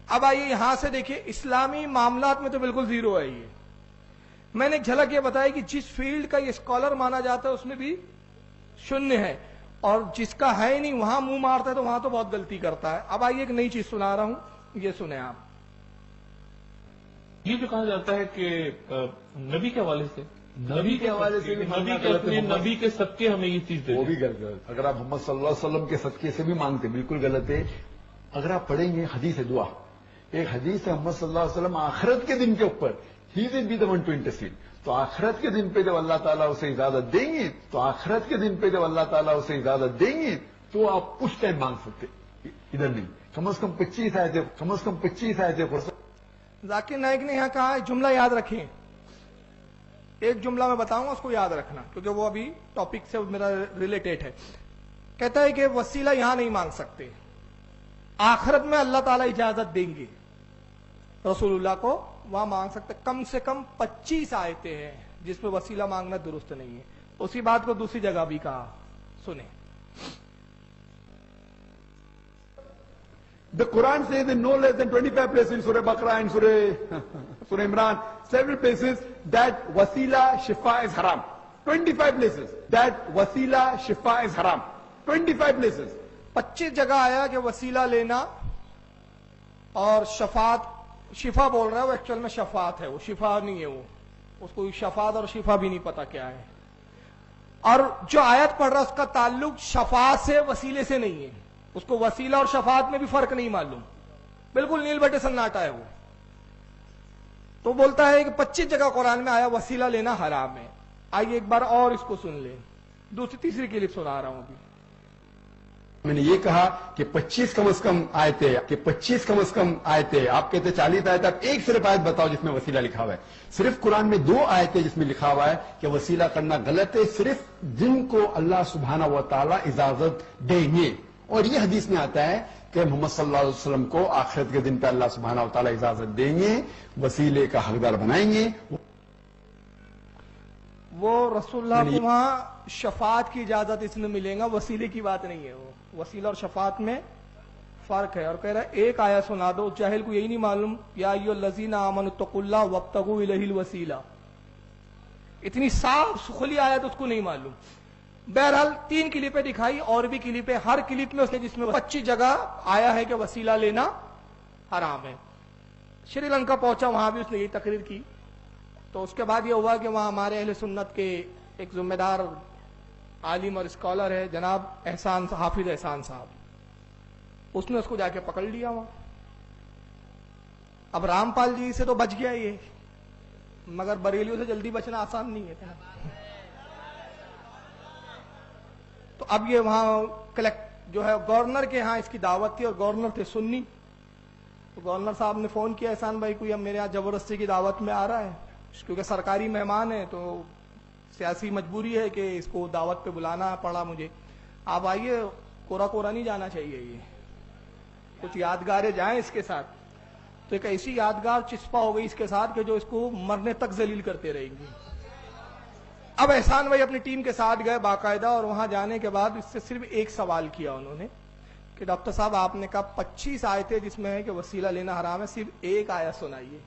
اب آئیے یہاں سے دیکھیے اسلامی معاملات میں تو بالکل زیرو ہے یہ. میں نے ایک جھلک یہ بتائی کہ جس فیلڈ کا یہ اسکالر مانا جاتا ہے اس میں بھی شونیہ ہے, اور جس کا ہے ہی نہیں وہاں منہ مارتا ہے تو وہاں تو بہت غلطی کرتا ہے. اب آئیے ایک نئی چیز سنا رہا ہوں, یہ سنیں آپ. یہ جو کہا جاتا ہے کہ نبی کے حوالے سے, نبی کے حوالے سے بھی نبی کے اپنے نبی کے صدقے ہمیں یہ چیز دے, وہ بھی غلط. اگر آپ محمد صلی اللہ علیہ وسلم کے صدقے سے بھی مانگتے بالکل غلط ہے. اگر آپ پڑھیں گے حدیث دعا, ایک حدیث ہے محمد صلی اللہ علیہ وسلم آخرت کے دن کے اوپر ہی will be the one to intercede. تو آخرت کے دن پہ جب اللہ تعالیٰ اسے اجازت دیں گے, تو آخرت کے دن پہ جب اللہ تعالیٰ اسے اجازت دیں گے تو آپ اس ٹائم مانگ سکتے, ادھر نہیں. کم از کم 25 آئے تھے, کم از کم 25 آئے تھے. ذاکر نائک نے یہاں کہا ایک جملہ یاد رکھیں, ایک جملہ میں بتاؤں گا اس کو یاد رکھنا کیونکہ وہ ابھی ٹاپک سے میرا ریلیٹڈ ہے. کہتا ہے کہ وسیلہ یہاں نہیں مانگ سکتے, آخرت میں اللہ تعالیٰ اجازت دیں گے رسول اللہ کو وہاں مانگ سکتے. کم سے کم 25 آیتیں ہیں جس میں وسیلہ مانگنا درست نہیں ہے. اسی بات کو دوسری جگہ بھی کہا, سنیں. The Quran says in no less than 25 places in Surah Baqarah and Surah Imran, several places that wasila shifa is haram. 25 places that wasila shifa is haram. 25 places. 25 جگہ آیا کہ وسیلہ لینا اور شفاعت, شفا بول رہا ہے وہ ایکچوئل میں شفاعت ہے, وہ شفا نہیں ہے, وہ اس کو شفاعت اور شفا بھی نہیں پتا کیا ہے. اور جو آیت پڑھ رہا ہے اس کا تعلق شفاعت سے وسیلے سے نہیں ہے, اس کو وسیلہ اور شفاعت میں بھی فرق نہیں معلوم, بالکل نیل بٹے سناٹا ہے وہ. تو بولتا ہے کہ 25 جگہ قرآن میں آیا وسیلہ لینا حرام ہے. آئیے ایک بار اور اس کو سن لیں, دوسری تیسری کلپ سنا رہا ہوں ابھی. میں نے یہ کہا کہ 25 کم از کم آیتیں, کہ 25 کم از کم آیتیں. آپ کہتے 40 آیت, آپ ایک صرف آیت بتاؤ جس میں وسیلہ لکھا ہوا ہے. صرف قرآن میں 2 آیتیں جس میں لکھا ہوا ہے کہ وسیلہ کرنا غلط ہے, صرف جن کو اللہ سبحانہ و تعالی اجازت دیں گے. اور یہ حدیث میں آتا ہے کہ محمد صلی اللہ علیہ وسلم کو آخرت کے دن پہ اللہ سبحانہ و تعالی اجازت دیں گے, وسیلے کا حقدار بنائیں گے. وہ رسول اللہ کو وہاں شفاعت کی اجازت اس میں ملے گا, وسیلے کی بات نہیں ہے. وہ وسیلہ اور شفاعت میں فرق ہے. اور کہہ رہا ہے ایک آیا سنا دو, جاہل کو یہی نہیں معلوم, یا ایھا الذین آمنوا اتقوا اللہ وابتغوا الیہ الوسیلہ. اتنی صاف سخلی آیت اس کو نہیں معلوم. بہرحال 3 کلپیں دکھائی, اور بھی کلپیں, ہر کلپ میں اس نے جس میں 25 جگہ آیا ہے کہ وسیلہ لینا حرام ہے. شری لنکا پہنچا, وہاں بھی اس نے یہی تقریر کی. تو اس کے بعد یہ ہوا کہ وہاں ہمارے اہل سنت کے ایک ذمہ دار عالم اور اسکالر ہے جناب احسان, حافظ احسان صاحب, اس نے اس کو جا کے پکڑ لیا وہاں. اب رام پال جی سے تو بچ گیا یہ, مگر بریلیوں سے جلدی بچنا آسان نہیں ہے. تو اب یہ وہاں کلیکٹ جو ہے گورنر کے ہاں اس کی دعوت تھی, اور گورنر تھے سنی. تو گورنر صاحب نے فون کیا احسان بھائی کو, اب میرے یہاں زبردستی کی دعوت میں آ رہا ہے, کیونکہ سرکاری مہمان ہے تو سیاسی مجبوری ہے کہ اس کو دعوت پہ بلانا پڑا مجھے. آپ آئیے, کورا کورا نہیں جانا چاہیے, یہ کچھ یادگاریں جائیں اس کے ساتھ. تو ایک ایسی یادگار چسپا ہو گئی اس کے ساتھ کہ جو اس کو مرنے تک ذلیل کرتے رہیں گی. اب احسان بھائی اپنی ٹیم کے ساتھ گئے باقاعدہ, اور وہاں جانے کے بعد اس سے صرف ایک سوال کیا انہوں نے کہ ڈاکٹر صاحب آپ نے کہا 25 آیتیں جس میں ہے کہ وسیلہ لینا حرام ہے, صرف ایک آیت سنائیے.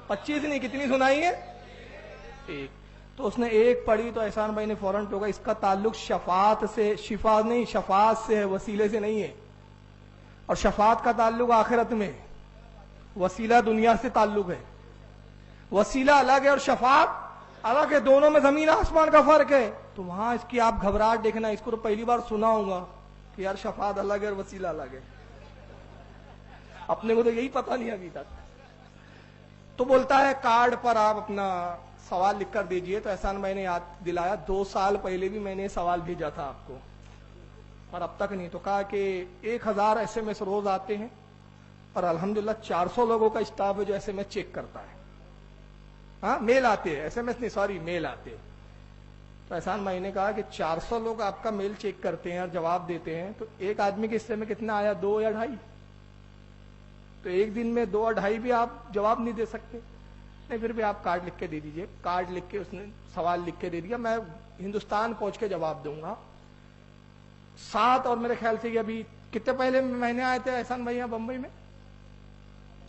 25 نہیں, کتنی سنائی ہے؟ ایک. تو اس نے ایک پڑھی تو احسان بھائی نے فوراً ٹوکا اس کا تعلق شفاعت سے, شفا نہیں شفاعت سے ہے, وسیلے سے نہیں ہے. اور شفاعت کا تعلق آخرت میں, وسیلہ دنیا سے تعلق ہے. وسیلہ الگ ہے اور شفاعت الگ ہے, دونوں میں زمین آسمان کا فرق ہے. تو وہاں اس کی آپ گھبراہٹ دیکھنا, اس کو تو پہلی بار سنا ہوں گا کہ یار شفاعت الگ ہے اور وسیلہ الگ ہے. اپنے کو تو یہی پتہ نہیں ابھی تک. تو بولتا ہے کارڈ پر آپ اپنا سوال لکھ کر دیجئے. تو احسان بھائی نے یاد دلایا 2 سال پہلے بھی میں نے سوال بھیجا تھا آپ کو, اور اب تک نہیں. تو کہا کہ 1000 SMS روز آتے ہیں, اور الحمدللہ 400 لوگوں کا اسٹاف ہے جو SMS چیک کرتا ہے. ہاں میل آتے ہیں, SMS نہیں سوری میل آتے ہیں. تو احسان بھائی نے کہا کہ 400 لوگ آپ کا میل چیک کرتے ہیں اور جواب دیتے ہیں, تو ایک آدمی کے حصے میں کتنا آیا, 2 یا 2.5. تو ایک دن میں 2 اور 2.5 بھی آپ جواب نہیں دے سکتے. نہیں, پھر بھی آپ کارڈ لکھ کے دے دیجئے. کارڈ لکھ کے اس نے سوال لکھ کے دے دیا, میں ہندوستان پہنچ کے جواب دوں گا. 7 اور میرے خیال سے یہ ابھی کتنے پہلے مہینے آئے تھے احسان بھائی یہاں بمبئی میں,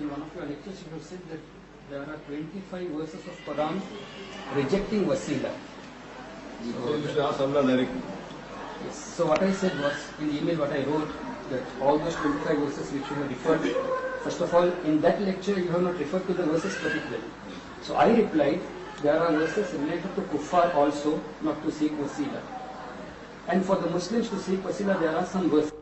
In one of your lectures, you have said that there are 25 verses of Quran rejecting wasila. Yes. So what I said was, in the email what I wrote, that all those 25 verses which you have referred, first of all, in that lecture you have not referred to the verses particularly. So I replied, there are verses related to kuffar also, not to seek wasila. And for the Muslims to seek wasila, there are some verses.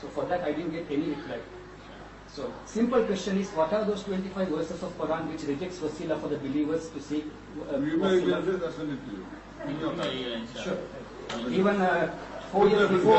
So for that I didn't get any reply. So simple question is, what are those 25 verses of Quran which rejects wasila for the believers to seek wasila? Sure. Even 4 years before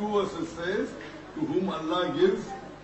2 verses says, to whom Allah gives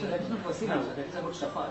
So that is not wasila, that is about shafaat.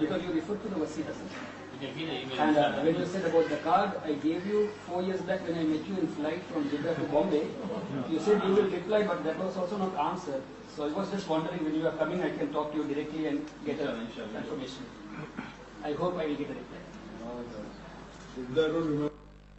Because you referred to the wasila, sir. And when you said about the card, I gave you 4 years back when I met you in flight from Jeddah to Bombay. You said you will reply, but that was also not answered. So I was just wondering, when you are coming, I can talk to you directly and get information. I hope I will get a reply. I don't remember.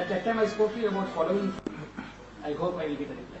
At that time I spoke to you about following. I hope I will get a reply.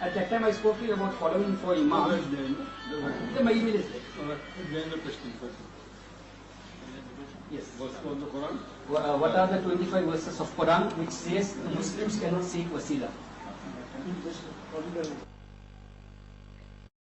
At that time I spoke to you about following for Imam. Then my email is there. Yes. On the Quran? What are the 25 verses of Quran which says the Muslims cannot seek wasila?